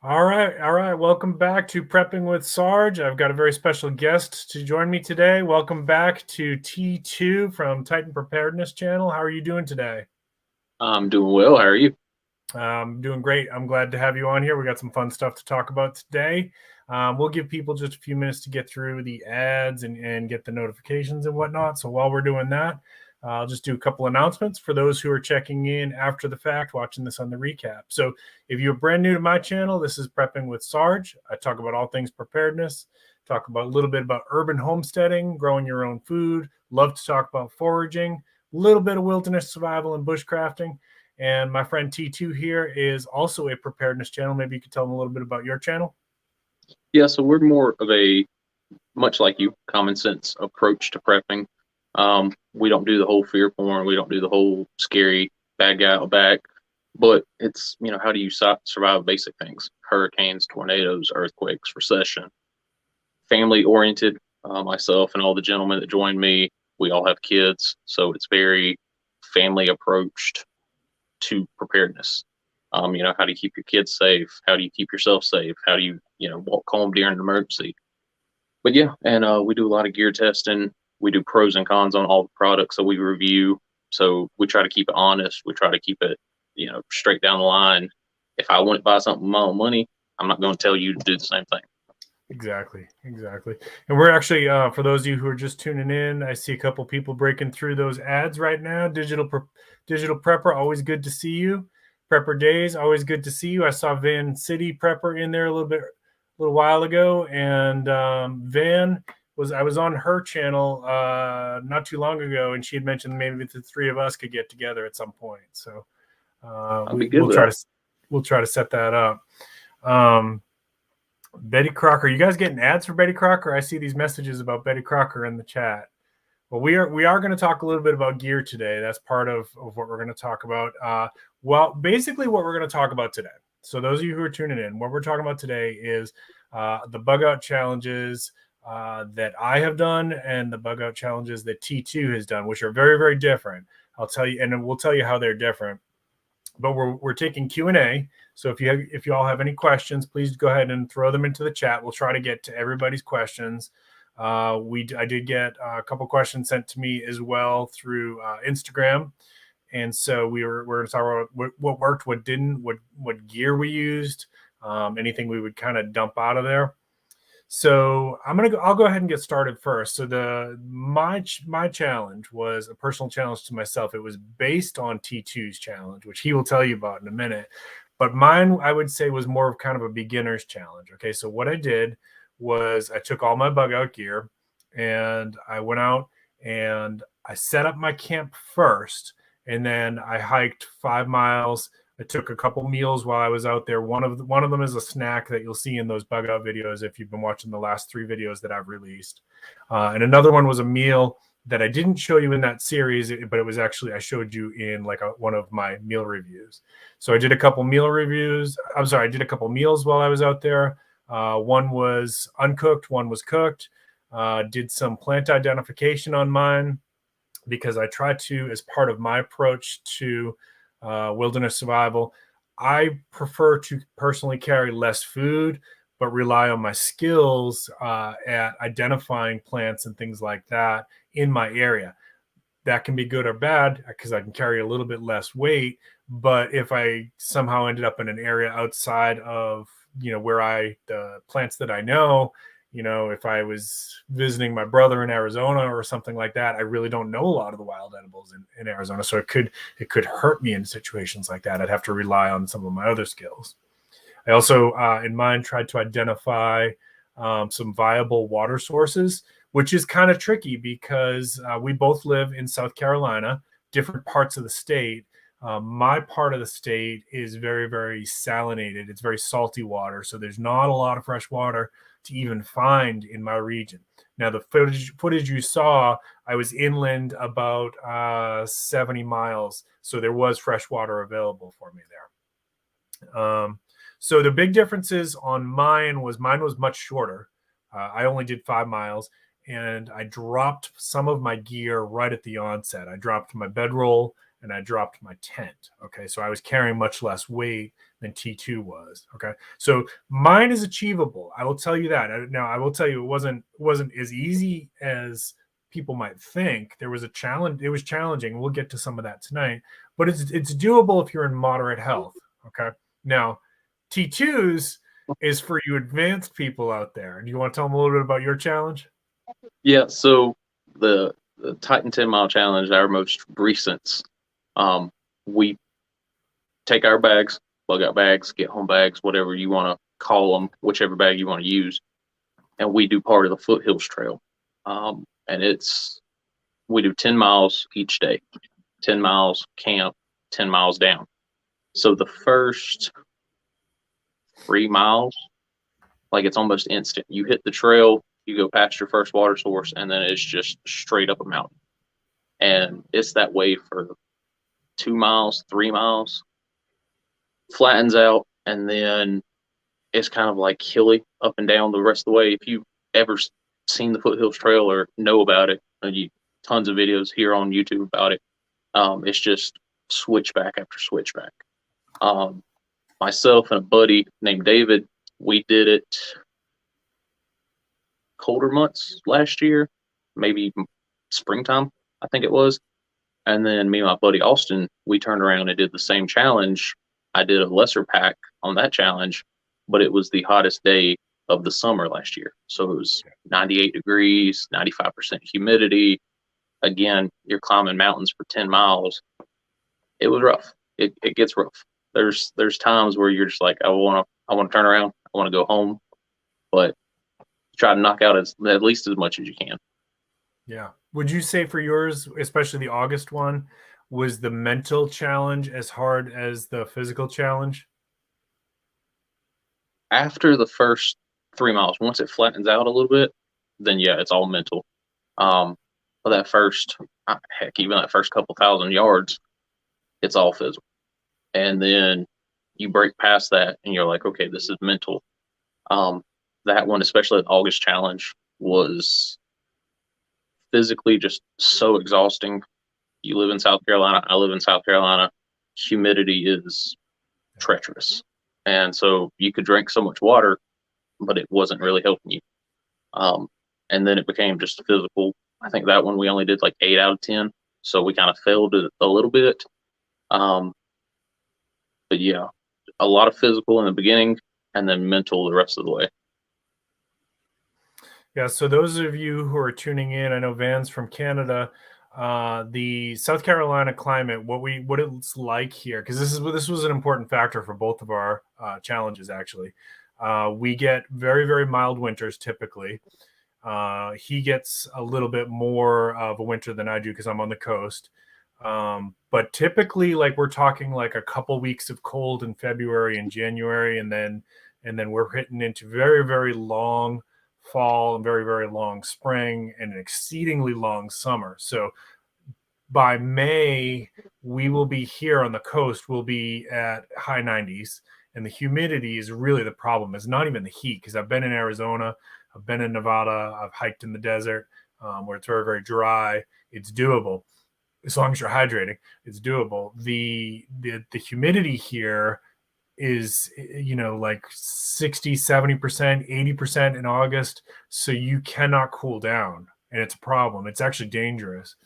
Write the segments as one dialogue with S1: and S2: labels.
S1: All right. Welcome back to Prepping with Sarge. I've got a very special guest to join me today. Welcome back to T2 from Titan Preparedness channel. How are you doing today?
S2: I'm doing well. How are you?
S1: Doing great. I'm glad to have you on here. We got some fun stuff to talk about today. We'll give people just a few minutes to get through the ads and get the notifications and whatnot. So while we're doing that, I'll just do a couple announcements for those who are checking in after the fact, watching this on the recap. So if you're brand new to my channel, this is Prepping with Sarge. I talk about all things preparedness, talk about a little bit about urban homesteading, growing your own food, love to talk about foraging, a little bit of wilderness survival and bushcrafting. And my friend T2 here is also a preparedness channel. Maybe you could tell them a little bit about your channel.
S2: Yeah, so we're more of a, much like you, common sense approach to prepping. We don't do the whole fear porn. We don't do the whole scary bad guy out back. But it's, how do you survive basic things? Hurricanes, tornadoes, earthquakes, recession. Family oriented. Myself and all the gentlemen that joined me, we all have kids. So it's very family approached to preparedness. How do you keep your kids safe? How do you keep yourself safe? How do you, walk home during an emergency? But yeah, and we do a lot of gear testing. We do pros and cons on all the products that we review. So we try to keep it honest. We try to keep it, straight down the line. If I want to buy something with my own money, I'm not going to tell you to do the same thing.
S1: Exactly. And we're actually, for those of you who are just tuning in, I see a couple people breaking through those ads right now. Digital Prepper, always good to see you. Prepper Days, always good to see you. I saw Van City Prepper in there a little while ago, and Van I was on her channel not too long ago, and she had mentioned maybe the three of us could get together at some point. So we'll try to set that up. Betty Crocker, you guys getting ads for Betty Crocker? I see these messages about Betty Crocker in the chat. Well, we are going to talk a little bit about gear today. That's part of what we're going to talk about. Basically what we're going to talk about today. So those of you who are tuning in, what we're talking about today is the Bugout challenges that I have done and the Bugout challenges that T2 has done, which are very, very different. I'll tell you, and we'll tell you how they're different. But we're taking Q&A. So if you all have any questions, please go ahead and throw them into the chat. We'll try to get to everybody's questions. I did get a couple questions sent to me as well through Instagram, and so we're going to talk about what worked, what didn't, what gear we used, anything we would kind of dump out of there. So I'll go ahead and get started first. So my challenge was a personal challenge to myself. It was based on T2's challenge, which he will tell you about in a minute. But mine, I would say, was more of kind of a beginner's challenge. Okay, so what I did was I took all my Bugout gear and I went out and I set up my camp first, and then I hiked 5 miles. I took a couple meals while I was out there. One of them is a snack that you'll see in those Bugout videos if you've been watching the last 3 videos that I've released. And another one was a meal that I didn't show you in that series, but it was actually I showed you in like one of my meal reviews. So I did a couple meal reviews. I'm sorry, I did a couple meals while I was out there. One was uncooked, one was cooked. Did some plant identification on mine because I try to, as part of my approach to wilderness survival, I prefer to personally carry less food, but rely on my skills at identifying plants and things like that in my area. That can be good or bad because I can carry a little bit less weight. But if I somehow ended up in an area outside of, where the plants that I know, if I was visiting my brother in Arizona or something like that, I really don't know a lot of the wild edibles in Arizona. So it could hurt me in situations like that. I'd have to rely on some of my other skills. I also, in mine, tried to identify some viable water sources, which is kind of tricky because we both live in South Carolina, different parts of the state. My part of the state is very, very salinated. It's very salty water. So there's not a lot of fresh water to even find in my region. Now, the footage you saw, I was inland about 70 miles. So there was fresh water available for me there. So the big differences on mine was much shorter. I only did 5 miles, and I dropped some of my gear right at the onset. I dropped my bedroll and I dropped my tent. Okay, so I was carrying much less weight than T2 was. Okay, so mine is achievable. I will tell you that. Now, I will tell you it wasn't as easy as people might think. There was a challenge. It was challenging. We'll get to some of that tonight, but it's doable if you're in moderate health. Okay, now T2s is for you advanced people out there. Do you want to tell them a little bit about your challenge?
S2: Yeah, so the Titan 10-mile challenge, our most recent, we take our bags, Bugout bags, get home bags, whatever you want to call them, whichever bag you want to use, and we do part of the Foothills Trail. And we do 10 miles each day, 10 miles camp, 10 miles down. So the first 3 miles, like it's almost instant. You hit the trail, you go past your first water source, and then it's just straight up a mountain. And it's that way for 2 miles, 3 miles, flattens out, and then it's kind of like hilly up and down the rest of the way. If you've ever seen the Foothills Trail or know about it, tons of videos here on YouTube about it. It's just switchback after switchback. Myself and a buddy named David, we did it colder months last year, maybe springtime, I think it was. And then me and my buddy Austin, we turned around and did the same challenge. I did a lesser pack on that challenge, but it was the hottest day of the summer last year. So it was 98 degrees, 95% humidity. Again, you're climbing mountains for 10 miles. It was rough. It gets rough. There's times where you're just like, I want to turn around. I want to go home, but try to knock out at least as much as you can.
S1: Yeah. Would you say for yours, especially the August one, was the mental challenge as hard as the physical challenge?
S2: After the first 3 miles, once it flattens out a little bit, then yeah, it's all mental. For that first, heck, even that first couple thousand yards, it's all physical. And then you break past that and you're like, okay, this is mental. That one, especially the August challenge, was physically just so exhausting. You live in South Carolina, I live in South Carolina. Humidity is treacherous. And so you could drink so much water, but it wasn't really helping you. And then it became just physical. I think that one we only did like 8 out of 10. So we kind of failed it a little bit. But yeah, a lot of physical in the beginning and then mental the rest of the way.
S1: Yeah, so those of you who are tuning in, I know Van's from Canada. The South Carolina climate, what it's like here, because this was an important factor for both of our challenges. Actually, we get very, very mild winters typically. He gets a little bit more of a winter than I do because I'm on the coast. But typically, like we're talking like a couple weeks of cold in February and January, and then we're hitting into very, very long fall and very, very long spring and an exceedingly long summer. So by May, we will be here on the coast. We'll be at high 90s, and the humidity is really the problem. It's not even the heat, because I've been in Arizona, I've been in Nevada, I've hiked in the desert where it's very, very dry. It's doable as long as you're hydrating. It's doable. The humidity here is, like 60, 70%, 80% in August. So you cannot cool down, and it's a problem. It's actually dangerous.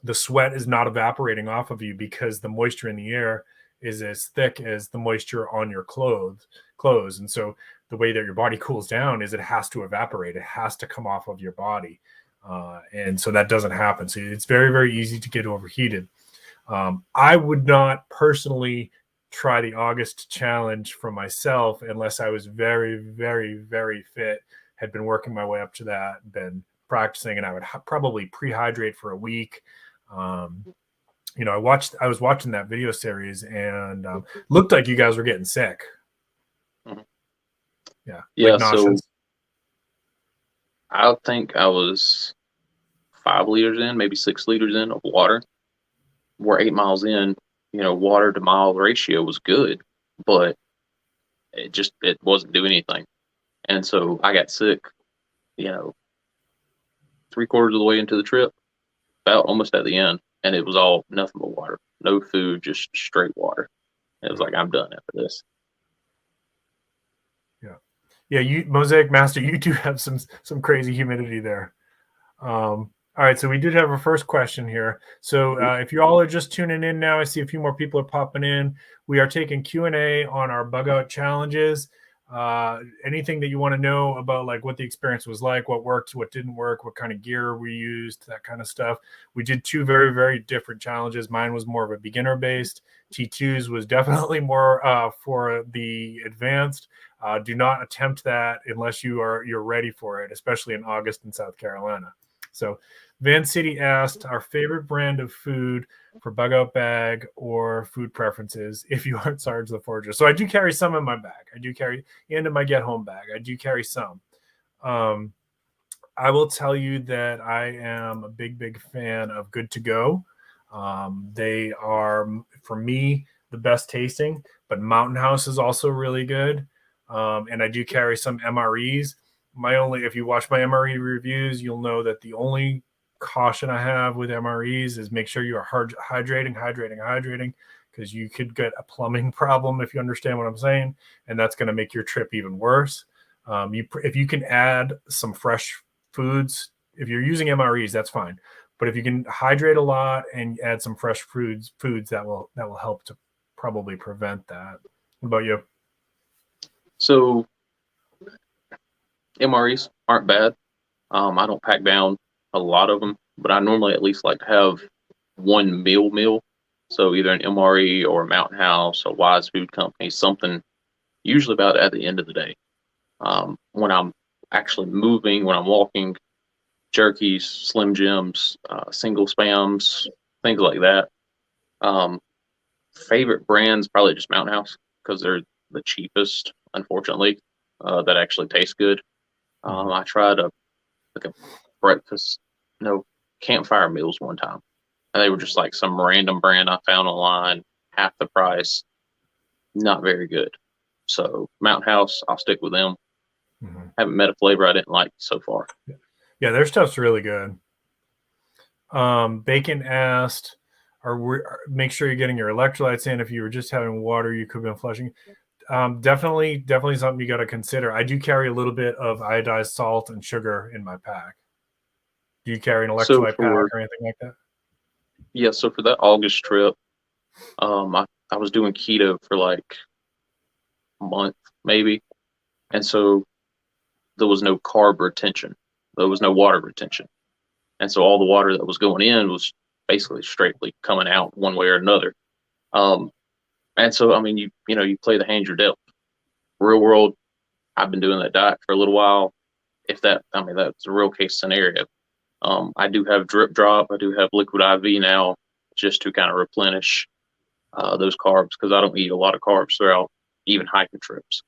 S1: The sweat is not evaporating off of you because the moisture in the air is as thick as the moisture on your clothes. And so the way that your body cools down is it has to evaporate. It has to come off of your body. And so that doesn't happen. So it's very, very easy to get overheated. I would not personally try the August challenge for myself unless I was very, very, very fit, had been working my way up to that, been practicing, and I would probably pre-hydrate for a week. I was watching that video series, and looked like you guys were getting sick.
S2: Mm-hmm.
S1: Yeah.
S2: Like so I think I was 5 liters in, maybe 6 liters in of water. We're 8 miles in. Water to mile ratio was good, but it wasn't doing anything. And so I got sick, 3/4 of the way into the trip, about almost at the end. and it was all nothing but water, no food, just straight water. It was like, I'm done after this.
S1: Yeah, you Mosaic Master, you do have some crazy humidity there. All right, so we did have our first question here. So if you all are just tuning in now, I see a few more people are popping in. We are taking Q&A on our Bugout challenges. Anything that you want to know about, like what the experience was like, what worked, what didn't work, what kind of gear we used, that kind of stuff. We did 2 very, very different challenges. Mine was more of a beginner based. T2's was definitely more for the advanced. Do not attempt that unless you're ready for it, especially in August in South Carolina. So Van City asked our favorite brand of food for Bugout bag or food preferences if you aren't Sarge the Forager. So I do carry some in my bag. I do carry into my get home bag. I do carry some. I will tell you that I am a big, big fan of Good to Go. They are, for me, the best tasting, but Mountain House is also really good. And I do carry some MREs. If you watch my MRE reviews, you'll know that the only caution I have with MREs is make sure you are hydrating, because you could get a plumbing problem, if you understand what I'm saying, and that's going to make your trip even worse. If you can add some fresh foods, if you're using MREs, that's fine. But if you can hydrate a lot and add some fresh foods, that will help to probably prevent that. What about you?
S2: So MREs aren't bad. I don't pack down a lot of them, but I normally at least like to have one meal. So either an MRE or a Mountain House or Wise Food Company, something usually about at the end of the day. When I'm actually moving, when I'm walking, jerkies, Slim Jims, single spams, things like that. Favorite brands, probably just Mountain House, because they're the cheapest, unfortunately, that actually taste good. I tried a breakfast, campfire meals one time, and they were just like some random brand I found online, half the price, not very good. So Mountain House, I'll stick with them. Haven't met a flavor I didn't like so far.
S1: Yeah, their stuff's really good. Bacon asked, make sure you're getting your electrolytes in. If you were just having water, you could have been flushing. Definitely something you got to consider. I do carry a little bit of iodized salt and sugar in my pack. Do you carry an electrolyte pack or anything like that?
S2: Yeah, so for that August trip, I was doing keto for like a month, maybe. And so there was no carb retention. There was no water retention. And so all the water that was going in was basically straightly coming out one way or another. And so, I mean, you play the hand you're dealt. Real world, I've been doing that diet for a little while. That's a real case scenario. I do have drip drop. I do have liquid IV now, just to kind of replenish those carbs, because I don't eat a lot of carbs throughout even hiking trips,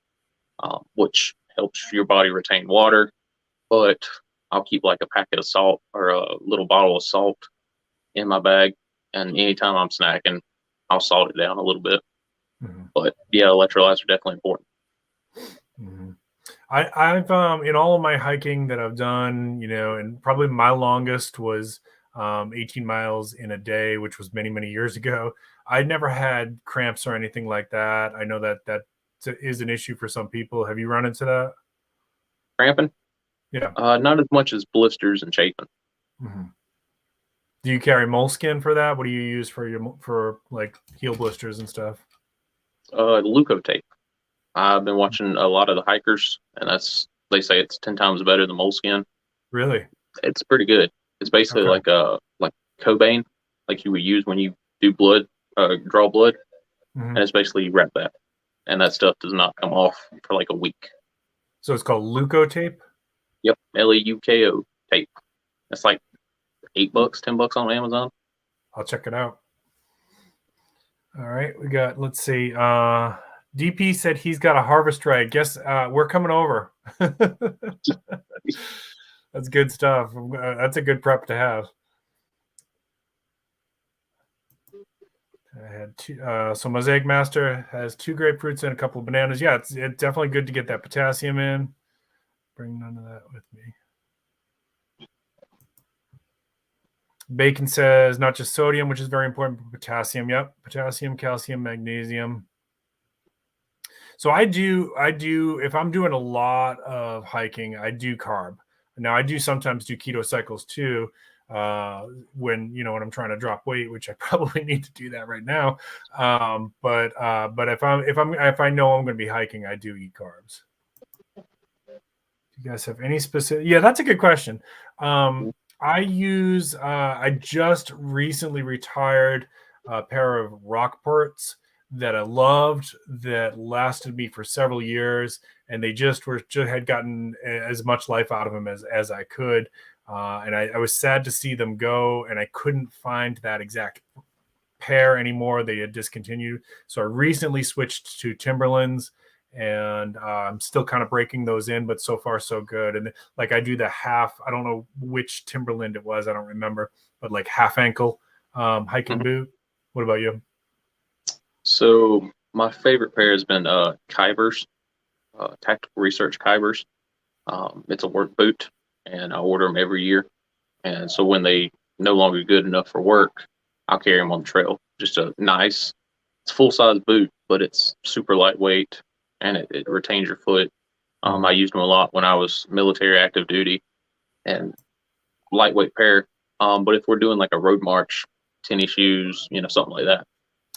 S2: which helps your body retain water. But I'll keep like a packet of salt or a little bottle of salt in my bag, and anytime I'm snacking, I'll salt it down a little bit. But yeah, electrolytes are definitely important.
S1: I've in all of my hiking that I've done, and probably my longest was 18 miles in a day, which was many, many years ago. I never had cramps or anything like that. I know that is an issue for some people. Have you run into that?
S2: Cramping?
S1: Yeah.
S2: Not as much as blisters and chafing.
S1: Do you carry moleskin for that? What do you use for like heel blisters and stuff?
S2: Leukotape. I've been watching a lot of the hikers, and they say it's 10 times better than moleskin.
S1: Really?
S2: It's pretty good. It's basically like Cobain, like you would use when you do blood, draw blood, and it's basically you wrap that, and that stuff does not come off for like a week.
S1: So it's called Leukotape?
S2: Yep, Leuko tape. It's like $8, $10 on Amazon.
S1: I'll check it out. All right, let's see. DP said he's got a harvest tray. Guess we're coming over. That's good stuff. That's a good prep to have. I had two, so Mosaic Master has 2 grapefruits and a couple of bananas. Yeah, it's definitely good to get that potassium in. Bring none of that with me. Bacon says not just sodium, which is very important, but potassium. Yep, potassium, calcium, magnesium. So I do. If I'm doing a lot of hiking, I do carb. Now I do sometimes do keto cycles too. When I'm trying to drop weight, which I probably need to do that right now. But if I know I'm going to be hiking, I do eat carbs. Do you guys have any specific? Yeah, that's a good question. I just recently retired a pair of Rockports that I loved, that lasted me for several years, and they just had gotten as much life out of them as I could. And I was sad to see them go, and I couldn't find that exact pair anymore. They had discontinued. So I recently switched to Timberlands, and I'm still kind of breaking those in, but so far so good. And like I do the half, I don't know which Timberland it was, I don't remember, but like half ankle hiking boot. What about you?
S2: So my favorite pair has been Kybers, Tactical Research Kybers. It's a work boot, and I order them every year. And so when they no longer good enough for work, I'll carry them on the trail. Just a nice, it's full size boot, but it's super lightweight, and it retains your foot. I used them a lot when I was military active duty, and lightweight pair. But if we're doing like a road march, tennis shoes, something like that.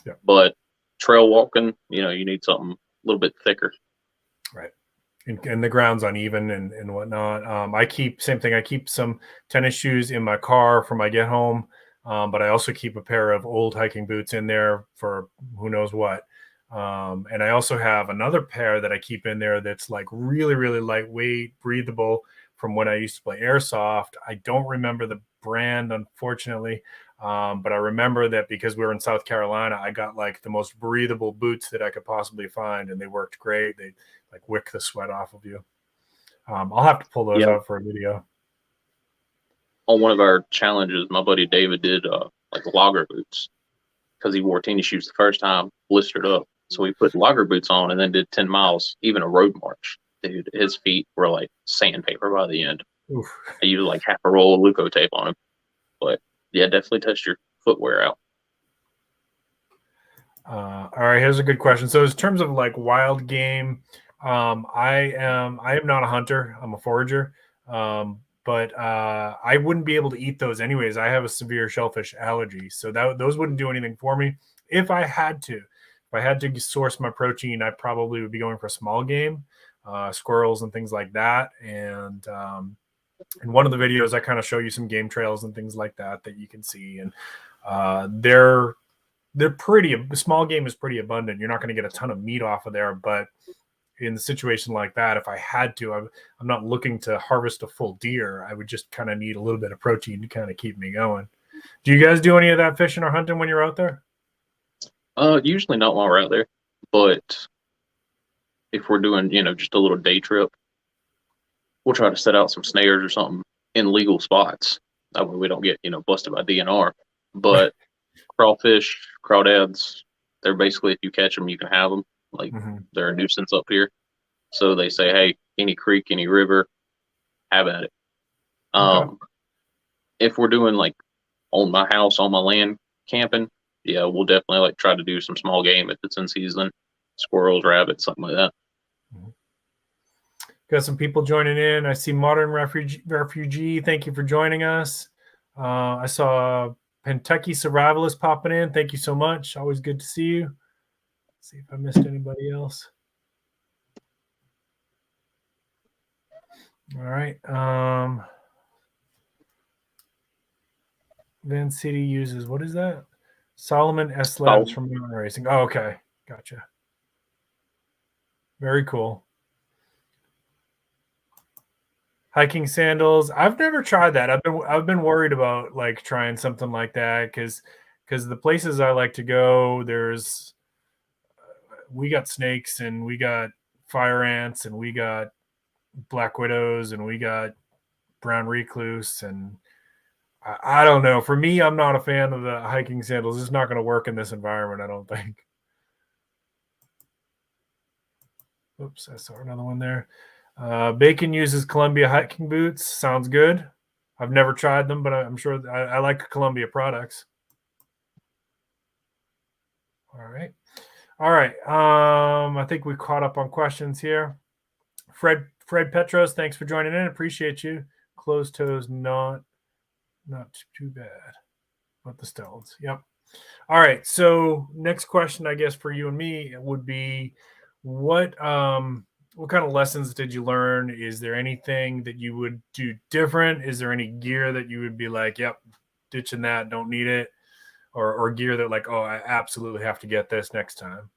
S1: Yeah.
S2: But trail walking, you need something a little bit thicker.
S1: Right. And the ground's uneven and whatnot. I keep some tennis shoes in my car for my get home. But I also keep a pair of old hiking boots in there for who knows what. And I also have another pair that I keep in there that's like really, really lightweight, breathable, from when I used to play airsoft. I don't remember the brand, unfortunately. But I remember that because we were in South Carolina, I got like the most breathable boots that I could possibly find, and they worked great. They like wick the sweat off of you. I'll have to pull those out for a video.
S2: On one of our challenges, my buddy David did like logger boots because he wore tennis shoes the first time, blistered up. So he put logger boots on and then did 10 miles, even a road march. Dude, his feet were like sandpaper by the end.
S1: Oof.
S2: I used like half a roll of Luco tape on him. But yeah, definitely test your footwear out.
S1: All right, here's a good question. So in terms of like wild game, I am not a hunter. I'm a forager. But I wouldn't be able to eat those anyways. I have a severe shellfish allergy, so those wouldn't do anything for me. If I had to source my protein, I probably would be going for small game, squirrels and things like that. And in one of the videos, I kind of show you some game trails and things like that you can see, and they're pretty. Small game is pretty abundant. You're not going to get a ton of meat off of there, but in the situation like that, if I had to, I'm not looking to harvest a full deer. I would just kind of need a little bit of protein to kind of keep me going. Do you guys do any of that fishing or hunting when you're out there?
S2: Usually not while we're out there, but if we're doing, just a little day trip, we'll try to set out some snares or something in legal spots. That way we don't get, busted by DNR. But crawfish, crawdads, they're basically, if you catch them, you can have them. Like they're a nuisance up here. So they say, hey, any creek, any river, have at it.
S1: Okay.
S2: If we're doing like on my house, on my land camping, yeah, we'll definitely like try to do some small game if it's in season, squirrels, rabbits, something like that.
S1: Got some people joining in. I see Modern Refugee. Thank you for joining us. I saw Kentucky Survivalist popping in. Thank you so much. Always good to see you. Let's see if I missed anybody else. All right. Van City uses, what is that? Solomon S. Labs from Mountain Racing. Oh, okay. Gotcha. Very cool. Hiking sandals. I've never tried that. I've been worried about like trying something like that because the places I like to go, we got snakes and we got fire ants and we got black widows and we got brown recluse, and I don't know. For me, I'm not a fan of the hiking sandals. It's not going to work in this environment, I don't think. Oops, I saw another one there. Bacon uses Columbia hiking boots. Sounds good. I've never tried them, but I'm sure I like Columbia products. All right. I think we caught up on questions here. Fred Petros, thanks for joining in. Appreciate you. Closed toes, not too bad. But the stones. Yep. All right. So next question, I guess, for you and me would be what kind of lessons did you learn? Is there anything that you would do different? Is there any gear that you would be like, yep, ditching that, don't need it? Or gear that like, oh, I absolutely have to get this next time?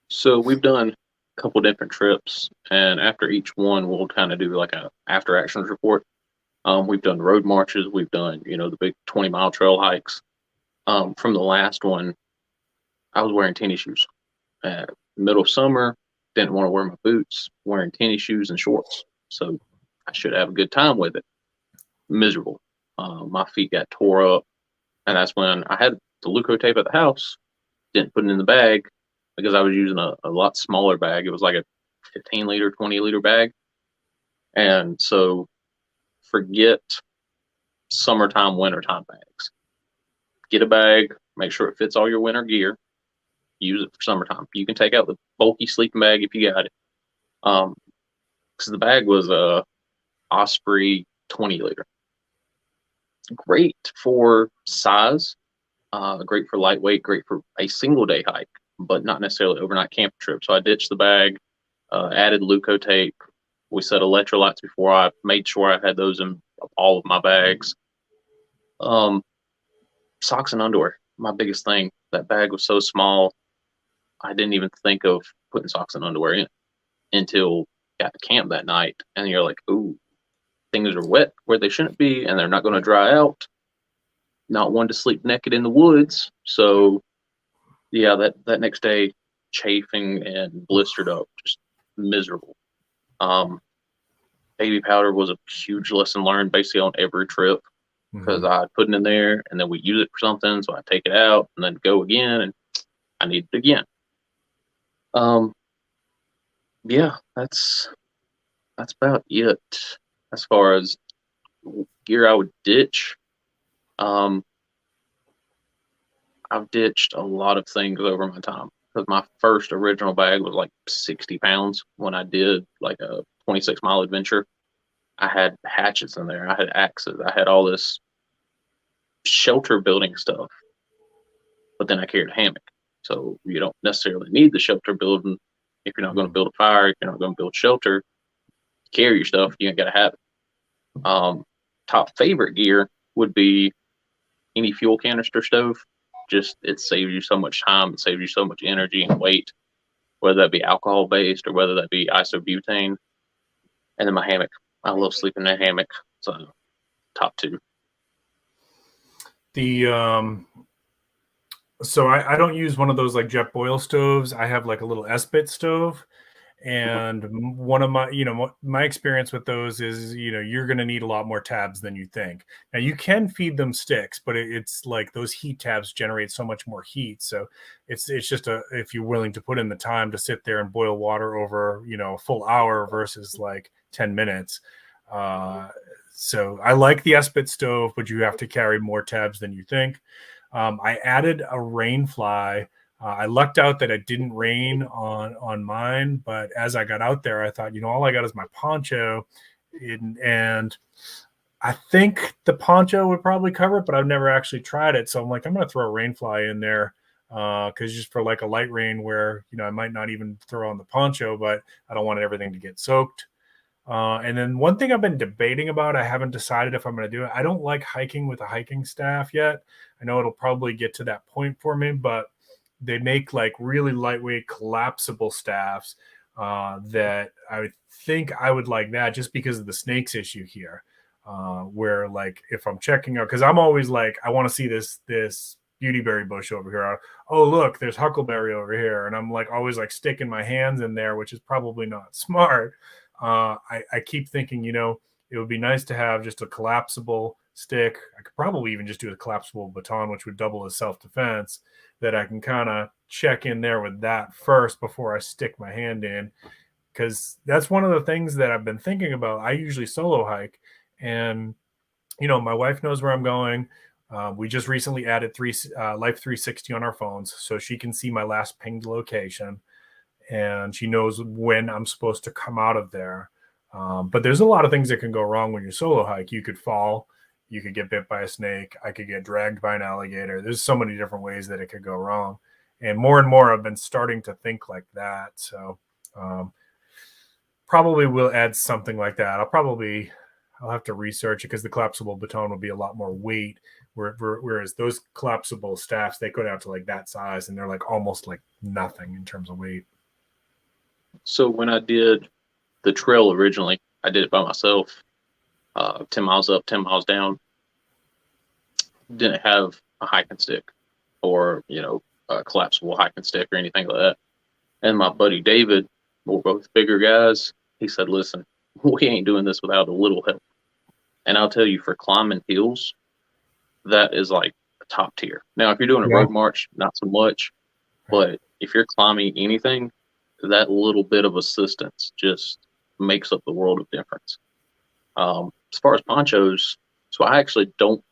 S2: So we've done a couple different trips, and after each one, we'll kind of do like a after actions report. We've done road marches, we've done, the big 20-mile trail hikes. From the last one, I was wearing tennis shoes. Middle of summer, didn't want to wear my boots, wearing tennis shoes and shorts. So I should have a good time with it. Miserable. My feet got tore up, and that's when I had the Leukotape at the house, didn't put it in the bag because I was using a lot smaller bag. It was like a 15-liter, 20-liter bag. And so forget summertime, wintertime bags. Get a bag, make sure it fits all your winter gear, use it for summertime. You can take out the bulky sleeping bag if you got it. Because the bag was a Osprey 20-liter. Great for size, great for lightweight, great for a single day hike, but not necessarily overnight camp trip. So I ditched the bag, added Leukotape. We set electrolytes before. I made sure I had those in all of my bags. Socks and underwear, my biggest thing. That bag was so small, I didn't even think of putting socks and underwear in until got to camp that night. And you're like, ooh, things are wet where they shouldn't be, and they're not going to dry out. Not one to sleep naked in the woods. So, yeah, that next day, chafing and blistered up, just miserable. Baby powder was a huge lesson learned basically on every trip, because I'd put it in there and then we use it for something. So I take it out and then go again, and I need it again. Yeah, that's about it as far as gear I would ditch. I've ditched a lot of things over my time, because my first original bag was like 60 pounds when I did like a 26-mile adventure. I had hatchets in there. I had axes. I had all this shelter building stuff, but then I carried a hammock. So you don't necessarily need the shelter building if you're not going to build a fire, if you're not going to build shelter. Carry your stuff, you ain't got to have it. Top favorite gear would be any fuel canister stove. Just, it saves you so much time, it saves you so much energy and weight, whether that be alcohol based or whether that be isobutane. And then my hammock. I love sleeping in a hammock. So top two.
S1: So I don't use one of those like jet boil stoves. I have like a little Esbit stove. And one of my experience with those is, you're going to need a lot more tabs than you think. Now you can feed them sticks, but it's like those heat tabs generate so much more heat. So it's just if you're willing to put in the time to sit there and boil water over, a full hour versus like 10 minutes. So I like the Esbit stove, but you have to carry more tabs than you think. I added a rain fly. I lucked out that it didn't rain on mine, but as I got out there, I thought, all I got is my poncho, and I think the poncho would probably cover it, but I've never actually tried it. So I'm like, I'm going to throw a rain fly in there, because just for like a light rain where, I might not even throw on the poncho, but I don't want everything to get soaked. And then one thing I've been debating about, I haven't decided if I'm going to do it. I don't like hiking with a hiking staff yet. I know it'll probably get to that point for me, but they make like really lightweight collapsible staffs that I think I would like that, just because of the snakes issue here, where like if I'm checking out, because I'm always like, I want to see this beautyberry bush over here. Oh, look, there's huckleberry over here. And I'm like always like sticking my hands in there, which is probably not smart. I keep thinking, it would be nice to have just a collapsible stick. I could probably even just do a collapsible baton, which would double as self-defense, that I can kind of check in there with that first before I stick my hand in. Because that's one of the things that I've been thinking about. I usually solo hike, And, you know, my wife knows where I'm going. We just recently added Life 360 on our phones, so she can see my last pinged location, and she knows when I'm supposed to come out of there. But there's a lot of things that can go wrong when you solo hike. You could fall, you could get bit by a snake, I could get dragged by an alligator. There's so many different ways that it could go wrong. And more I've been starting to think like that. So probably will add something like that. I'll have to research it because the collapsible baton will be a lot more weight. Whereas those collapsible staffs, they go down to like that size and they're like almost like nothing in terms of weight.
S2: So when I did the trail originally, I did it by myself, 10 miles up, 10 miles down. Didn't have a hiking stick or, you know, a collapsible hiking stick or anything like that. And my buddy David, we're both bigger guys, he said, listen, we ain't doing this without a little help. And I'll tell you, for climbing hills, that is like a top tier. Now, if you're doing a road march, not so much. But if you're climbing anything, that little bit of assistance just makes up the world of difference. As far as ponchos, so I actually don't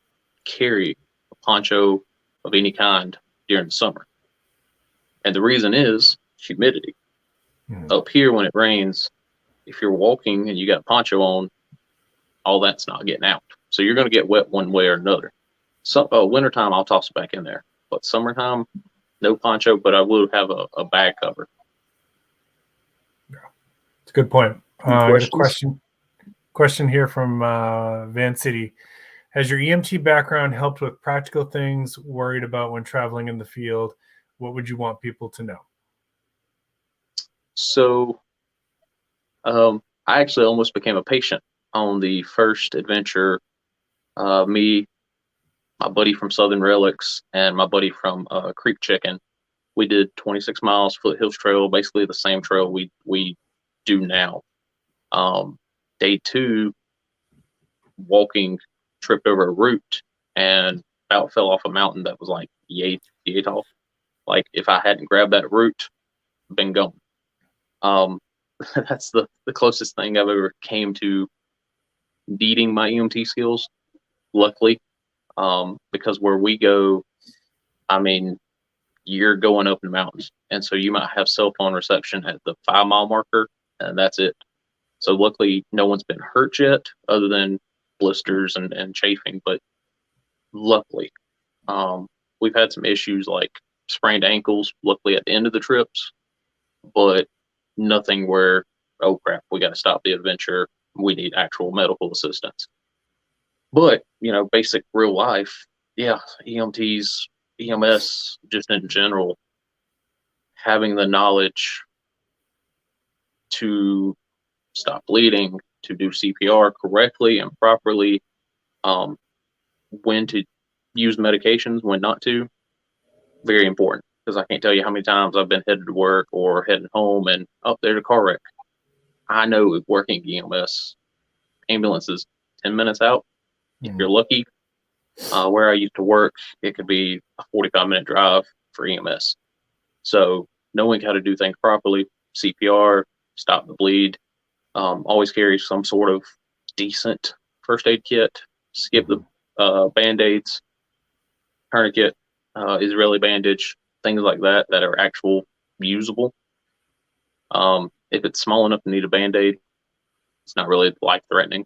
S2: carry a poncho of any kind during the summer. And the reason is humidity. Up here, when it rains, if you're walking and you got a poncho on, all that's not getting out. So you're going to get wet one way or another. Wintertime, I'll toss it back in there. But summertime, no poncho, but I will have a bag cover.
S1: Yeah, it's a good point. I got a question here from Van City. Has your EMT background helped with practical things worried about when traveling in the field? What would you want people to know?
S2: So I actually almost became a patient on the first adventure. Me, my buddy from Southern Relics, and my buddy from Creek Chicken. We did 26 miles foothills trail, basically the same trail we do now. Day 2, walking, tripped over a root and about fell off a mountain that was like yay tall. Like if I hadn't grabbed that root, been gone. That's the closest thing I've ever came to needing my EMT skills. Luckily, because where we go, I mean, you're going up in the mountains, and so you might have cell phone reception at the 5-mile marker, and that's it. So luckily, no one's been hurt yet, other than blisters and chafing. But luckily, we've had some issues like sprained ankles. Luckily, at the end of the trips, but nothing where, oh crap, we got to stop the adventure. We need actual medical assistance. But, you know, basic real life, yeah, EMTs, EMS, just in general, having the knowledge to stop bleeding, to do CPR correctly and properly, when to use medications, when not to, very important. Because I can't tell you how many times I've been headed to work or heading home and up there to car wreck. I know working EMS, ambulance is 10 minutes out. If you're lucky, where I used to work, it could be a 45-minute drive for EMS. So knowing how to do things properly, CPR, stop the bleed, always carry some sort of decent first aid kit, skip the Band-Aids, tourniquet, Israeli bandage, things like that are actual usable. If it's small enough to need a Band-Aid, it's not really life-threatening.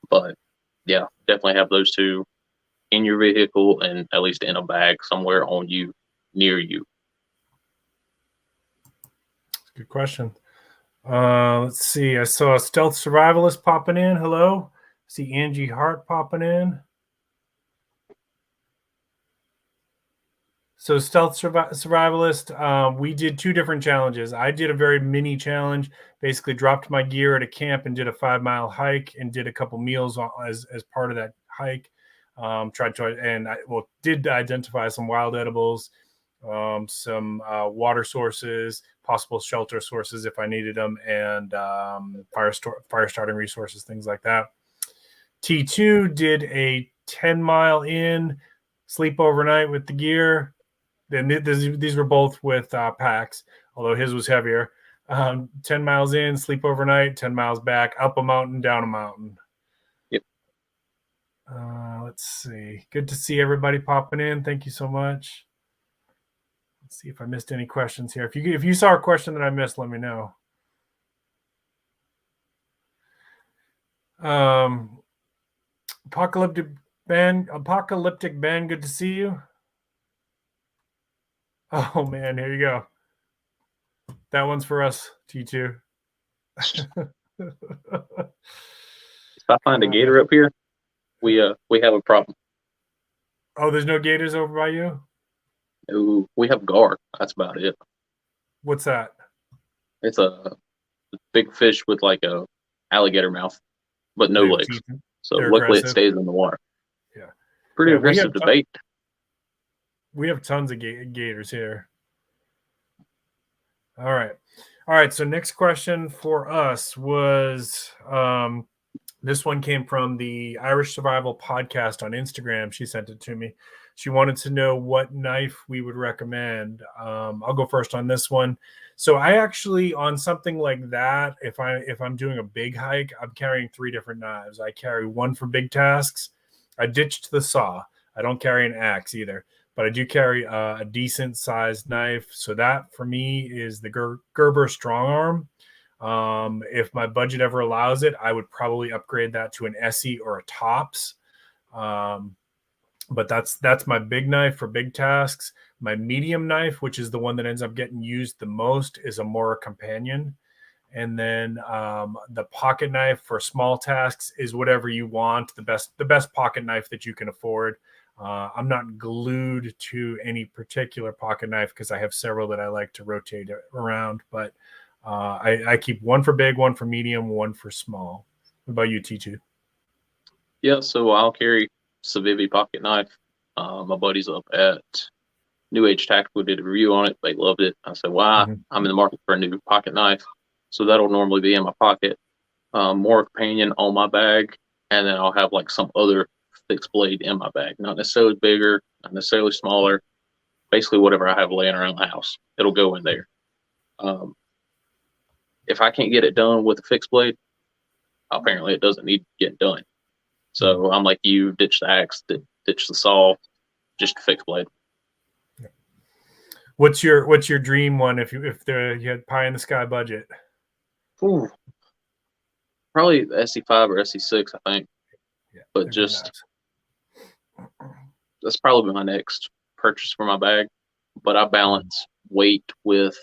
S2: But yeah, definitely have those two in your vehicle and at least in a bag somewhere on you, near you.
S1: Good question. Let's see. I saw a Stealth Survivalist popping in. Hello. See Angie Hart popping in. So Stealth Survivalist, we did 2 different challenges. I did a very mini challenge, basically dropped my gear at a camp and did a 5-mile hike and did a couple meals as part of that hike. Did identify some wild edibles, some water sources, possible shelter sources if I needed them, and fire starting resources, things like that. T2 did a 10-mile in, sleep overnight with the gear. Then these were both with packs, although his was heavier. 10 miles in, sleep overnight, 10 miles back, up a mountain, down a mountain.
S2: Yep.
S1: Let's see. Good to see everybody popping in. Thank you so much. Let's see if I missed any questions here. If you saw a question that I missed, let me know. Apocalyptic Ben, good to see you. Oh man, here you go. That one's for us, T2.
S2: If I find a gator up here, we have a problem.
S1: Oh, there's no gators over by you?
S2: Ooh, we have gar. That's about it.
S1: What's that?
S2: It's a big fish with like a alligator mouth, but no legs. So
S1: They're
S2: luckily
S1: aggressive.
S2: it stays in the water.
S1: Yeah.
S2: Pretty aggressive debate.
S1: We have tons of gators here. All right. So next question for us was this one came from the Irish Survival podcast on Instagram. She sent it to me. She wanted to know what knife we would recommend. I'll go first on this one. So I actually, on something like that, if I'm doing a big hike, I'm carrying 3 different knives. I carry one for big tasks. I ditched the saw. I don't carry an axe either, but I do carry a decent sized knife. So that for me is the Gerber Strongarm. If my budget ever allows it, I would probably upgrade that to an Essie or a Tops. But that's my big knife for big tasks. My medium knife, which is the one that ends up getting used the most, is a Mora Companion. And then the pocket knife for small tasks is whatever you want, the best pocket knife that you can afford. I'm not glued to any particular pocket knife because I have several that I like to rotate around. But I keep one for big, one for medium, one for small. What about you, T2?
S2: Yeah, so I'll carry Civivi pocket knife. My buddies up at New Age Tactical did a review on it. They loved it. I said, "Why? I'm in the market for a new pocket knife." So that'll normally be in my pocket. More companion on my bag, and then I'll have like some other fixed blade in my bag. Not necessarily bigger, not necessarily smaller. Basically, whatever I have laying around the house, it'll go in there. If I can't get it done with a fixed blade, apparently it doesn't need to get done. So I'm like you, ditch the axe, ditch the saw, just a fixed blade.
S1: What's your dream one if you had pie in the sky budget?
S2: Ooh, probably the SC5 or SC6, I think. Yeah, but just that's probably my next purchase for my bag. But I balance weight with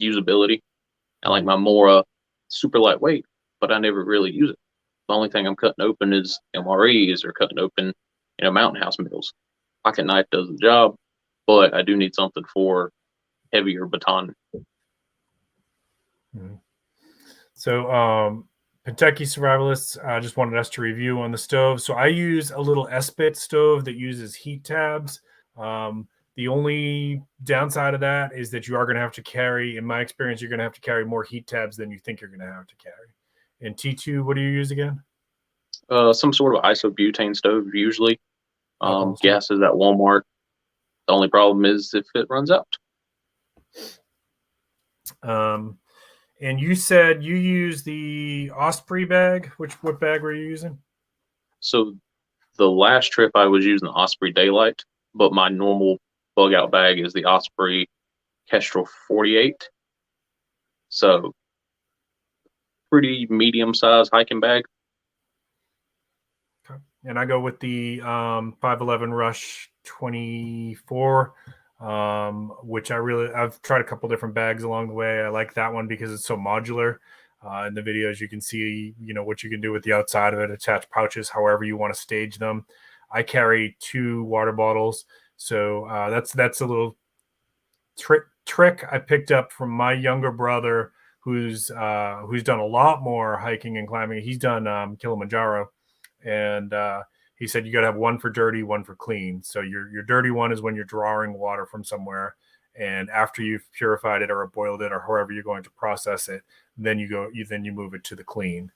S2: usability. I like my Mora super lightweight, but I never really use it. The only thing I'm cutting open is MREs or cutting open, mountain house meals. Pocket knife does the job, but I do need something for heavier baton.
S1: So, Kentucky Survivalists just wanted us to review on the stove. So I use a little Esbit stove that uses heat tabs. The only downside of that is that you are going to have to carry, in my experience, you're going to have to carry more heat tabs than you think you're going to have to carry. And T2, what do you use again?
S2: Some sort of isobutane stove, usually. Gas is at Walmart. The only problem is if it runs out.
S1: And you said you use the Osprey bag. What bag were you using?
S2: So the last trip I was using the Osprey Daylight, but my normal Bugout bag is the Osprey Kestrel 48. So pretty medium-sized hiking bag.
S1: Okay. And I go with the 511 Rush 24, which I've tried a couple different bags along the way. I like that one because it's so modular. In the videos, you can see, what you can do with the outside of it, attach pouches, however you want to stage them. I carry 2 water bottles. So that's a little trick I picked up from my younger brother, who's done a lot more hiking and climbing. He's done Kilimanjaro, and he said you got to have one for dirty, one for clean. So your dirty one is when you're drawing water from somewhere, and after you've purified it or boiled it or however you're going to process it, then you move it to the clean.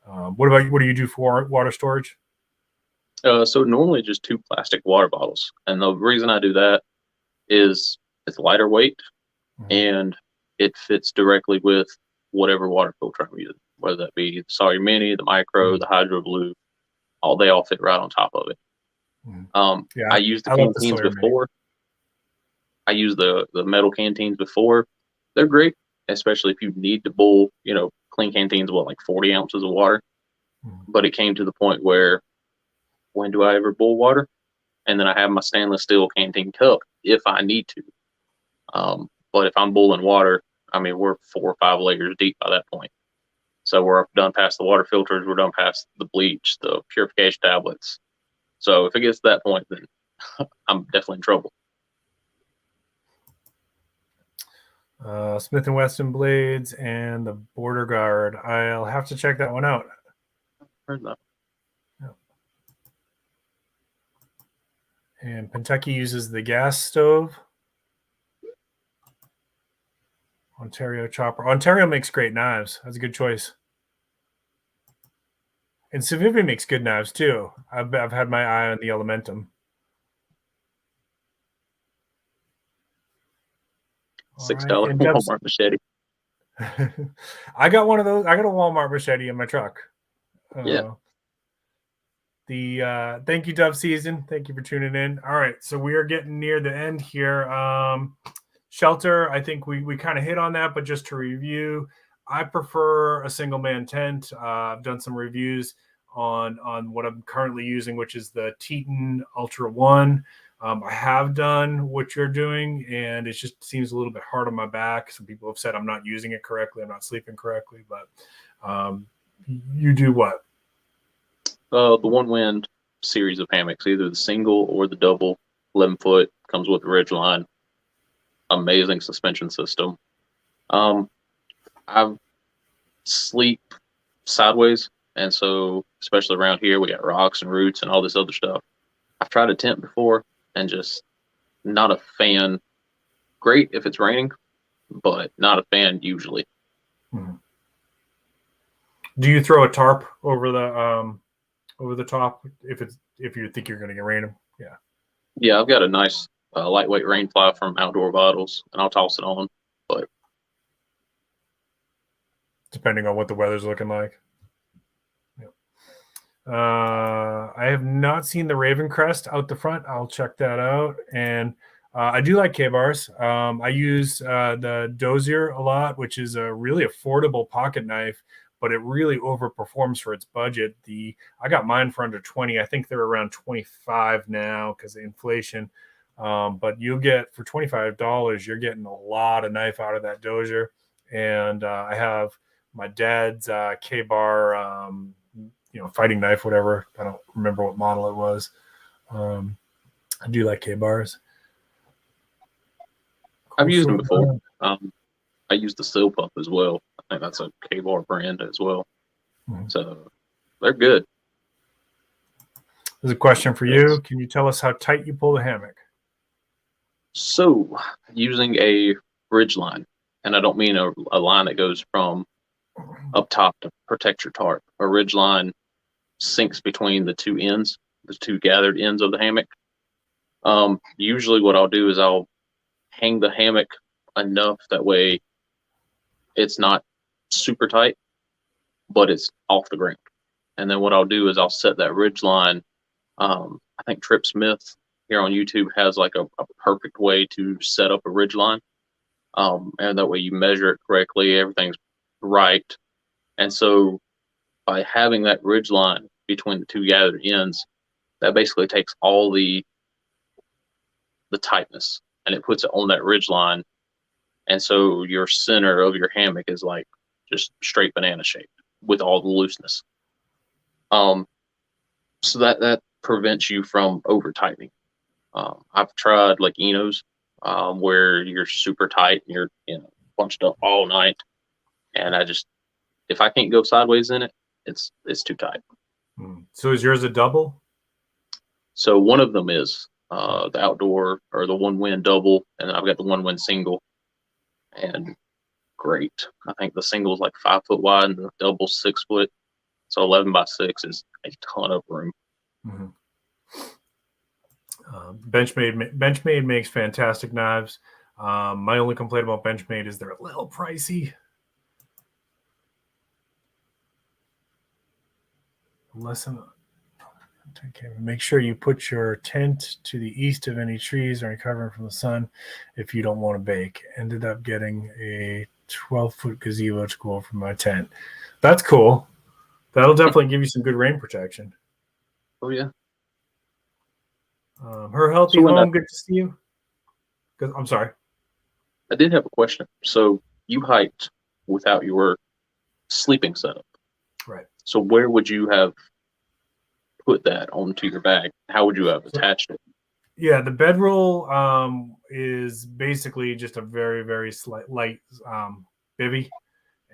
S1: What do you do for water storage?
S2: So normally just 2 plastic water bottles. And the reason I do that is it's lighter weight and it fits directly with whatever water filter I'm using, whether that be the Sawyer Mini, the Micro, the Hydro Blue. they all fit right on top of it.
S1: Yeah,
S2: I used the
S1: I love the
S2: canteens
S1: Sawyer
S2: before. I used the metal canteens before. They're great, especially if you need to boil, Klean Kanteen's like 40 ounces of water. But it came to the point where, when do I ever boil water? And then I have my stainless steel canteen cup if I need to. But if I'm boiling water, I mean, we're 4 or 5 layers deep by that point. So we're done past the water filters. We're done past the bleach, the purification tablets. So if it gets to that point, then I'm definitely in trouble.
S1: Smith & Wesson blades and the Border Guard. I'll have to check that one out.
S2: Heard that.
S1: Yeah. And Kentucky uses the gas stove. Ontario chopper. Ontario makes great knives. That's a good choice. And Civivi makes good knives too. I've had my eye on the Elementum.
S2: $6 Walmart machete.
S1: I got one of those. I got a Walmart machete in my truck.
S2: Yeah.
S1: Thank you, Dove Season. Thank you for tuning in. All right, so we are getting near the end here. Shelter, I think we kind of hit on that, but just to review, I prefer a single man tent. I've done some reviews on what I'm currently using, which is the Teton Ultra One. I have done what you're doing, and it just seems a little bit hard on my back. Some people have said I'm not using it correctly, I'm not sleeping correctly, but you do what?
S2: The One Wind series of hammocks, either the single or the double, 11-foot, comes with the Ridgeline. Amazing suspension system. I sleep sideways, and so especially around here, we got rocks and roots and all this other stuff. I've tried a tent before and just not a fan. Great if it's raining, but not a fan usually.
S1: Do you throw a tarp over the top if you think you're going to get rain?
S2: Yeah, I've got a nice lightweight rain fly from Outdoor Bottles, and I'll toss it on. But
S1: depending on what the weather's looking like. I have not seen the Raven Crest out the front. I'll check that out. And I do like K-bars. I use the Dozier a lot, which is a really affordable pocket knife, but it really overperforms for its budget. I got mine for under 20. I think they're around 25 now because of inflation. But you'll get, for $25, you're getting a lot of knife out of that Dozier. And I have my dad's K-bar, fighting knife, whatever. I don't remember what model it was. I do like K-bars.
S2: I've used them before. I used the Seal Pup as well. I think that's a K-bar brand as well. So they're good.
S1: There's a question for you. Can you tell us how tight you pull the hammock?
S2: So using a ridge line, and I don't mean a line that goes from up top to protect your tarp. A ridge line sinks between the two ends, the two gathered ends of the hammock. Usually what I'll do is I'll hang the hammock enough that way it's not super tight, but it's off the ground. And then what I'll do is I'll set that ridge line. I think Trip Smith here on YouTube has like a perfect way to set up a ridge line. And that way you measure it correctly, everything's right. And so by having that ridge line between the two gathered ends, that basically takes all the tightness and it puts it on that ridge line. And so your center of your hammock is like just straight banana shaped with all the looseness. So that prevents you from over tightening. I've tried like Enos, where you're super tight and you're bunched up all night. And if I can't go sideways in it, it's too tight.
S1: So is yours a double?
S2: So one of them is the outdoor or the One Wind double, and then I've got the One Wind single. And great. I think the single is like 5 foot wide and the double 6 foot. So 11 by 6 is a ton of room.
S1: Benchmade makes fantastic knives. My only complaint about Benchmade is they're a little pricey. Okay, make sure you put your tent to the east of any trees or any covering from the sun if you don't want to bake. Ended up getting a 12-foot gazebo to go over my tent. That's cool. That'll definitely give you some good rain protection.
S2: Oh yeah.
S1: Her healthy home. Good to see you. I'm sorry.
S2: I did have a question. So you hiked without your sleeping setup,
S1: right?
S2: So where would you have put that onto your bag? How would you have attached it?
S1: Yeah, the bedroll is basically just a very, very light bivvy,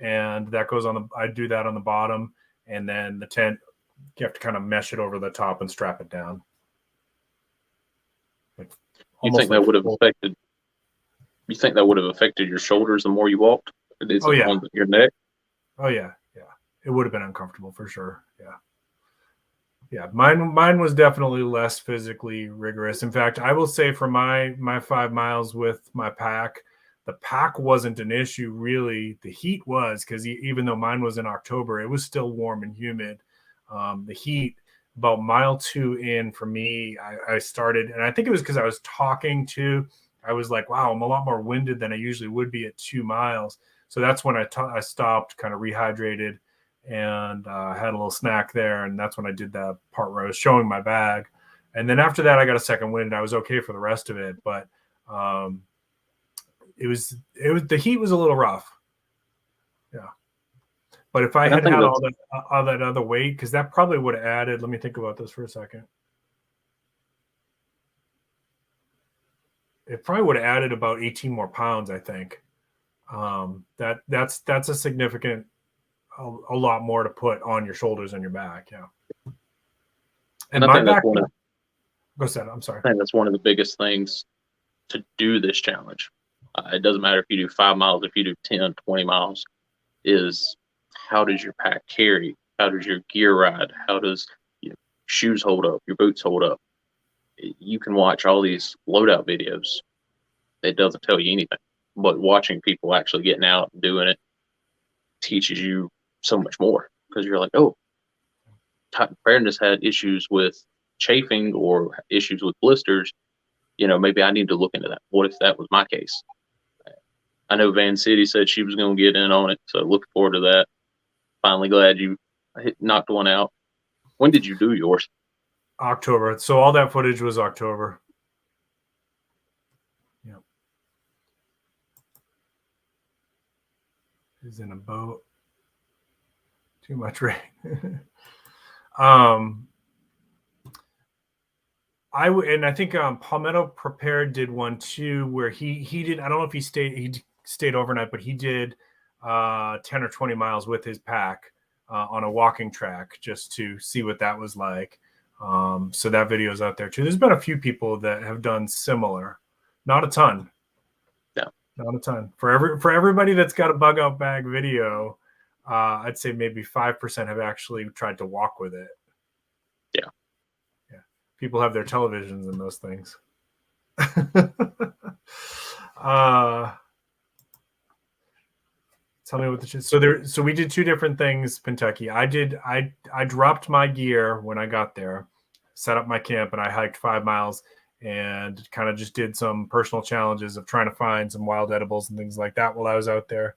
S1: and that goes on the. I do that on the bottom, and then the tent. You have to kind of mesh it over the top and strap it down.
S2: You think that would have affected? You think that would have affected your shoulders the more you walked?
S1: Oh yeah,
S2: on your neck.
S1: Oh yeah, yeah. It would have been uncomfortable for sure. Yeah. Yeah, mine was definitely less physically rigorous. In fact, I will say for my 5 miles with my pack, the pack wasn't an issue really. The heat was, because even though mine was in October, it was still warm and humid. The heat, about mile 2 in for me, I started, and I think it was because I was talking to. I was like, wow, I'm a lot more winded than I usually would be at 2 miles. So that's when I stopped, kind of rehydrated, and had a little snack there, and that's when I did that part where I was showing my bag. And then after that, I got a second wind. I was okay for the rest of it, but it was the heat was a little rough. Yeah, but if I had all that other weight, because that probably would have added. Let me think about this for a second. It probably would have added about 18 more pounds, I think. That's a significant. A lot more to put on your shoulders and your back, yeah. And my back. Go ahead. I'm sorry.
S2: I think that's one of the biggest things to do this challenge. It doesn't matter if you do 5 miles, if you do 10, 20 miles, is how does your pack carry? How does your gear ride? How does your shoes hold up? Your boots hold up? You can watch all these loadout videos. It doesn't tell you anything, but watching people actually getting out and doing it teaches you so much more, because you're like, oh, Preparedness had issues with chafing or issues with blisters. Maybe I need to look into that. What if that was my case? I know Van City said she was going to get in on it, so looking forward to that. Finally glad you knocked one out. When did you do yours?
S1: October. So all that footage was October. Yeah. He's in a boat. Too much rain. I think Palmetto Prepared did one too, where he did. I don't know if he stayed overnight, but he did 10 or 20 miles with his pack on a walking track just to see what that was like. So that video is out there too. There's been a few people that have done similar, not a ton.
S2: Yeah,
S1: not a ton. For everybody that's got a bug out bag video, I'd say maybe 5% have actually tried to walk with it.
S2: Yeah.
S1: Yeah. People have their televisions in those things. Tell me what the so we did 2 different things, Kentucky. I dropped my gear when I got there, set up my camp, and I hiked 5 miles and kind of just did some personal challenges of trying to find some wild edibles and things like that while I was out there.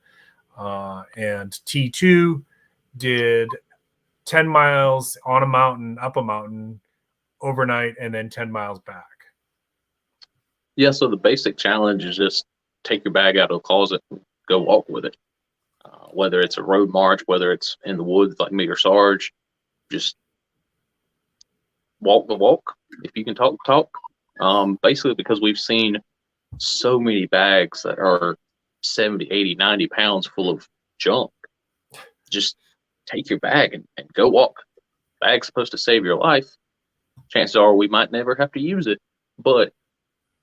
S1: And T2 did 10 miles on a mountain, up a mountain overnight, and then 10 miles back.
S2: Yeah, so the basic challenge is just take your bag out of the closet and go walk with it. Whether it's a road march, whether it's in the woods like me or Sarge, just walk the walk. If you can talk. Basically, because we've seen so many bags that are 70, 80, 90 pounds full of junk. Just take your bag and go walk. Bag's supposed to save your life. Chances are we might never have to use it, but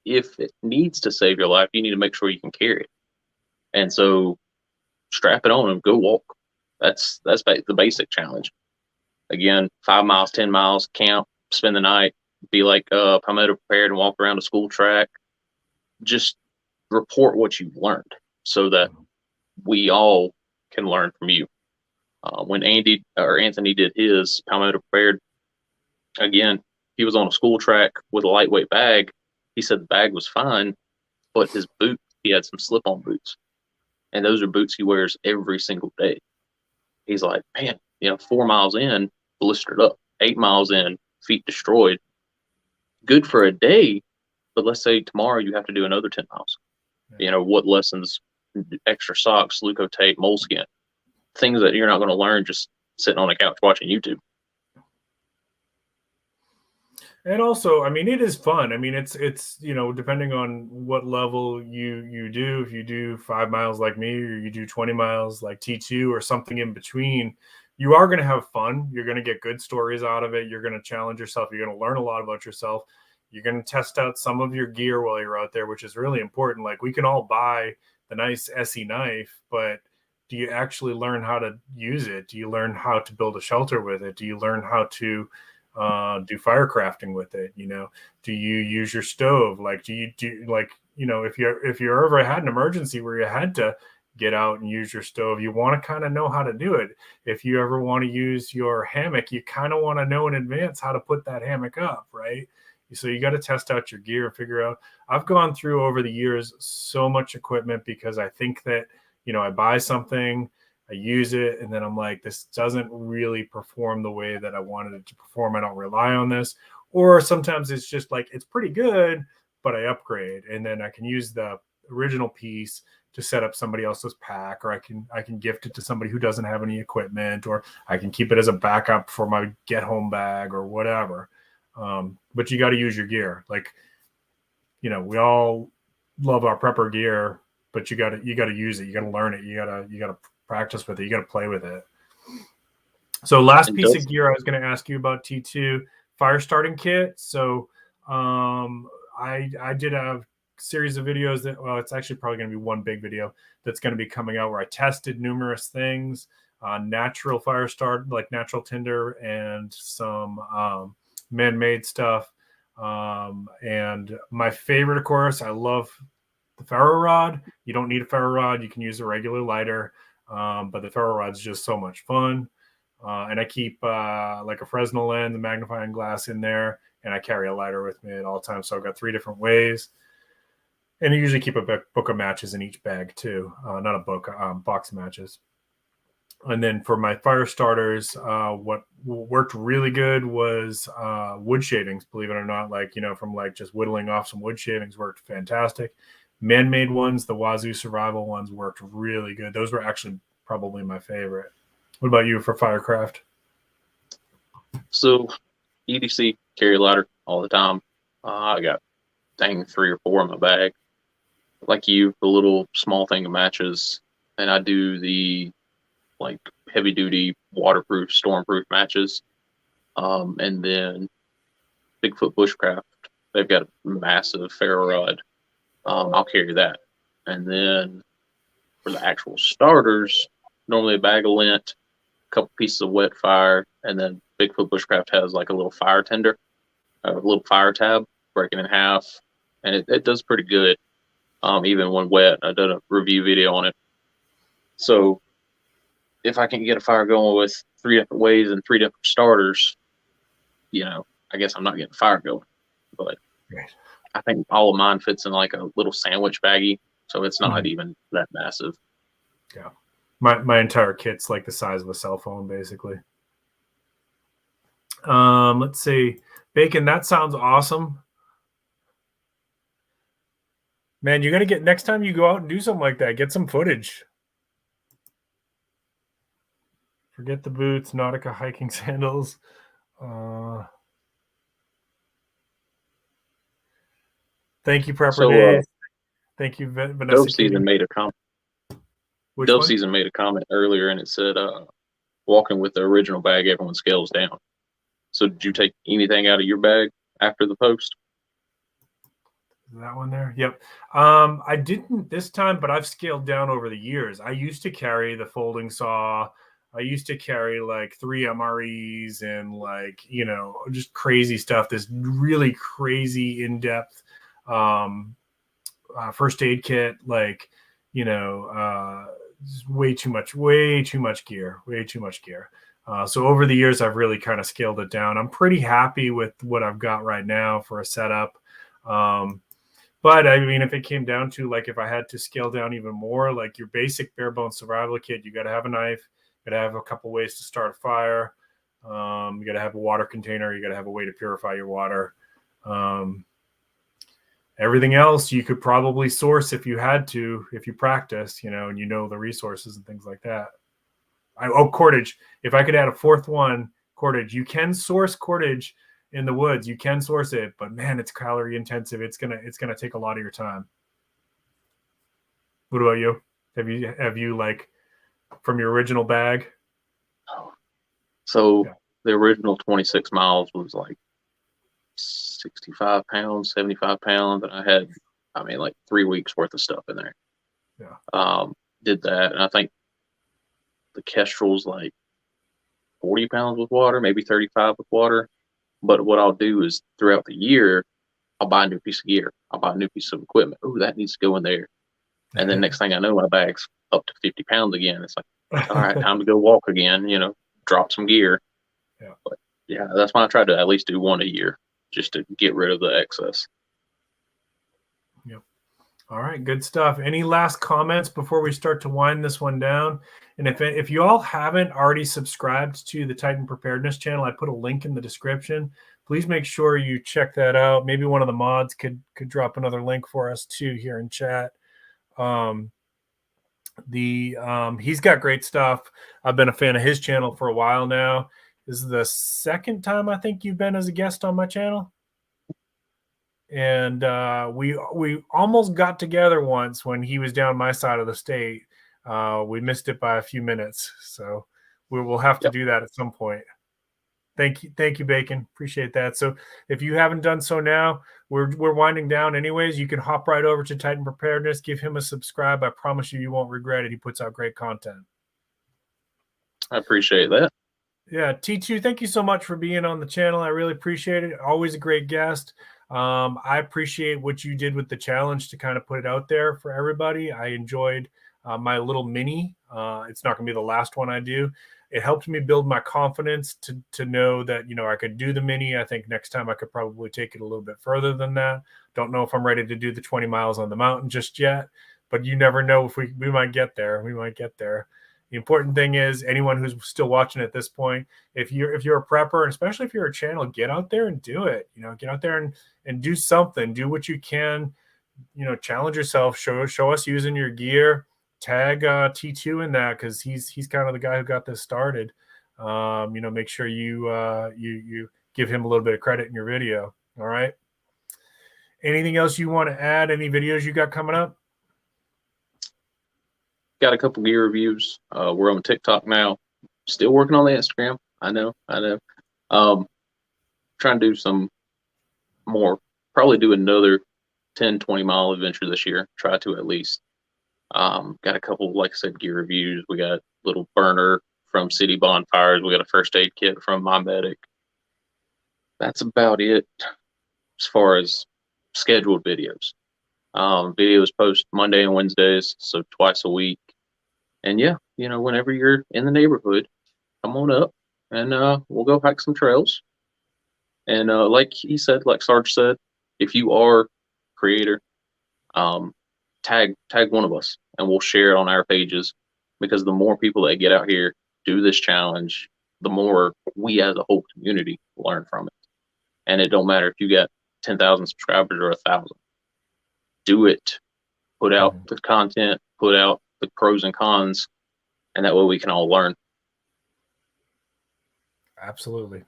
S2: if it needs to save your life, you need to make sure you can carry it. And so strap it on and go walk. That's the basic challenge. Again, 5 miles, 10 miles, camp, spend the night, be like Palmetto Prepared and walk around a school track. Just report what you've learned so that we all can learn from you. When Andy or Anthony did his Palmetto Prepared, again, he was on a school track with a lightweight bag. He said the bag was fine, but his boot, he had some slip-on boots. And those are boots he wears every single day. He's like, man, 4 miles in, blistered up. 8 miles in, feet destroyed. Good for a day, but let's say tomorrow you have to do another 10 miles. What lessons, extra socks, leukotape, moleskin, things that you're not going to learn just sitting on a couch watching YouTube.
S1: And also, I mean, it is fun. I mean, it's depending on what level you do. If you do 5 miles like me, or you do 20 miles like T2 or something in between, you are going to have fun. You're going to get good stories out of it. You're going to challenge yourself. You're going to learn a lot about yourself. You're going to test out some of your gear while you're out there, which is really important. Like, we can all buy the nice SE knife, but do you actually learn how to use it? Do you learn how to build a shelter with it? Do you learn how to do firecrafting with it? Do you use your stove? Like, do you if you ever had an emergency where you had to get out and use your stove, you want to kind of know how to do it. If you ever want to use your hammock, you kind of want to know in advance how to put that hammock up, right? So you got to test out your gear and figure out. I've gone through over the years so much equipment because I think that, I buy something, I use it, and then I'm like, this doesn't really perform the way that I wanted it to perform. I don't rely on this. Or sometimes it's just like, it's pretty good, but I upgrade, and then I can use the original piece to set up somebody else's pack, or I can gift it to somebody who doesn't have any equipment, or I can keep it as a backup for my get home bag or whatever. But you got to use your gear. Like, we all love our prepper gear, but you got to use it. You got to learn it. You got to practice with it. You got to play with it. So last piece of gear I was going to ask you about, T2, fire starting kit. So I did a series of videos that, well, it's actually probably going to be one big video that's going to be coming out where I tested numerous things, natural fire start, like natural tinder, and some man-made stuff. And my favorite, of course, I love the ferro rod. You don't need a ferro rod. You can use a regular lighter. But the ferro rod's just so much fun. And I keep like a Fresnel lens, a magnifying glass in there, and I carry a lighter with me at all times. So I've got 3 different ways. And I usually keep a book of matches in each bag too. Not a book, box of matches. And then for my fire starters, what worked really good was wood shavings, believe it or not. Like, from like just whittling off some wood shavings worked fantastic. Man-made ones, the Wazoo survival ones, worked really good. Those were actually probably my favorite. What about you for Firecraft?
S2: So EDC, carry a lighter all the time. I got 3 or 4 in my bag. Like you, the little small thing of matches, and I do the like heavy duty waterproof, stormproof matches. And then Bigfoot Bushcraft, they've got a massive ferro rod. I'll carry that. And then for the actual starters, normally a bag of lint, a couple pieces of wet fire, and then Bigfoot Bushcraft has like a little fire tender, a little fire tab, break it in half, and it does pretty good. Even when wet, I did a review video on it. So if I can get a fire going with 3 different ways and 3 different starters, I guess I'm not getting fire going. But
S1: Right.
S2: I think all of mine fits in like a little sandwich baggie, so it's not even that massive.
S1: Yeah. My entire kit's like the size of a cell phone, basically. Let's see. Bacon, that sounds awesome. Man, you're going to get, next time you go out and do something like that, get some footage. Forget the boots, Nautica hiking sandals. Thank you, Prepper Days. Thank you, Vanessa.
S2: Dove Season made a comment.
S1: Dove
S2: Season made a comment earlier, and it said, walking with the original bag, everyone scales down. So did you take anything out of your bag after the post?
S1: That one there? Yep. I didn't this time, but I've scaled down over the years. I used to carry the folding saw. I used to carry like 3 MREs and like, just crazy stuff. This really crazy in-depth first aid kit, like, way too much gear. So over the years, I've really kind of scaled it down. I'm pretty happy with what I've got right now for a setup. But I mean, if it came down to like if I had to scale down even more, like your basic bare bones survival kit, you got to have a knife, you got to have a couple ways to start a fire. You got to have a water container. You got to have a way to purify your water. Everything else you could probably source if you had to, if you practice, and the resources and things like that. Cordage. If I could add a fourth one, cordage. You can source cordage in the woods. You can source it, but man, it's calorie intensive. It's gonna take a lot of your time. What about you? Have you like from your original bag?
S2: So the original 26 miles was like 65 pounds, 75 pounds, and I had, like 3 weeks worth of stuff in there.
S1: Yeah.
S2: Did that, and I think the Kestrel's like 40 pounds with water, maybe 35 with water. But what I'll do is throughout the year, I'll buy a new piece of gear. I'll buy a new piece of equipment. Oh, that needs to go in there. And then next thing I know, my bag's up to 50 pounds again. It's like, all right, time to go walk again, drop some gear.
S1: Yeah.
S2: But yeah, that's why I try to at least do one a year just to get rid of the excess.
S1: Yep. All right, good stuff. Any last comments before we start to wind this one down? And if you all haven't already subscribed to the Titan Preparedness channel, I put a link in the description. Please make sure you check that out. Maybe one of the mods could drop another link for us too here in chat. He's got great stuff. I've been a fan of his channel for a while now. This is the second time I think you've been as a guest on my channel. And we almost got together once when he was down my side of the state. We missed it by a few minutes, so we will have to do that at some point. Thank you, Bacon. Appreciate that. So if you haven't done so now, we're winding down anyways. You can hop right over to Titan Preparedness, give him a subscribe. I promise you won't regret it. He puts out great content.
S2: I appreciate that.
S1: Yeah, T2, thank you so much for being on the channel. I really appreciate it. Always a great guest. I appreciate what you did with the challenge to kind of put it out there for everybody. I enjoyed my little mini. It's not going to be the last one I do. It helped me build my confidence to know that, I could do the mini. I think next time I could probably take it a little bit further than that. Don't know if I'm ready to do the 20 miles on the mountain just yet, but you never know if we might get there. We might get there. The important thing is anyone who's still watching at this point, if you're a prepper, and especially if you're a channel, get out there and do it. Get out there and do something. Do what you can. Challenge yourself. Show us using your gear. Tag T2 in that because he's kind of the guy who got this started. Make sure you give him a little bit of credit in your video. All right. Anything else you want to add? Any videos you got coming up?
S2: Got a couple gear reviews. We're on TikTok now. Still working on the Instagram. I know. Trying to do some more. Probably do another 10, 20 mile adventure this year. Try to at least. Got a couple, like I said, gear reviews. We got a little burner from City Bonfires. We got a first aid kit from My Medic. That's about it as far as scheduled videos. Videos post Monday and Wednesdays, so twice a week. And yeah, whenever you're in the neighborhood, come on up and we'll go hike some trails. And like he said, like Sarge said, if you are a creator, tag one of us and we'll share it on our pages, because the more people that get out here, do this challenge, the more we as a whole community learn from it. And it don't matter if you got 10,000 subscribers or 1,000. Do it. Put out the content, put out the pros and cons, and that way we can all learn.
S1: Absolutely.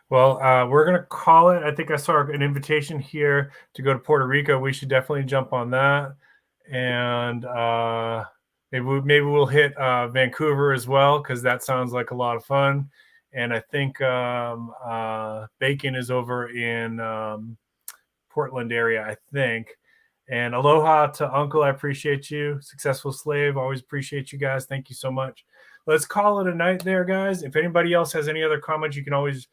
S1: Well, we're going to call it. I think I saw an invitation here to go to Puerto Rico. We should definitely jump on that. And maybe we'll hit Vancouver as well, because that sounds like a lot of fun. And I think Bacon is over in Portland area, I think. And aloha to Uncle. I appreciate you. Successful Slave. Always appreciate you guys. Thank you so much. Let's call it a night there, guys. If anybody else has any other comments, you can always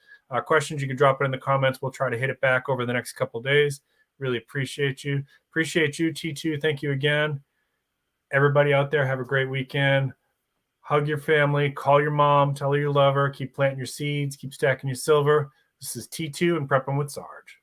S1: questions. You can drop it in the comments. We'll try to hit it back over the next couple of days. Really appreciate you. Appreciate you, T2. Thank you again. Everybody out there, have a great weekend. hug your family, call your mom, tell her you love her, keep planting your seeds, keep stacking your silver. This is T2 and Prepping with Sarge.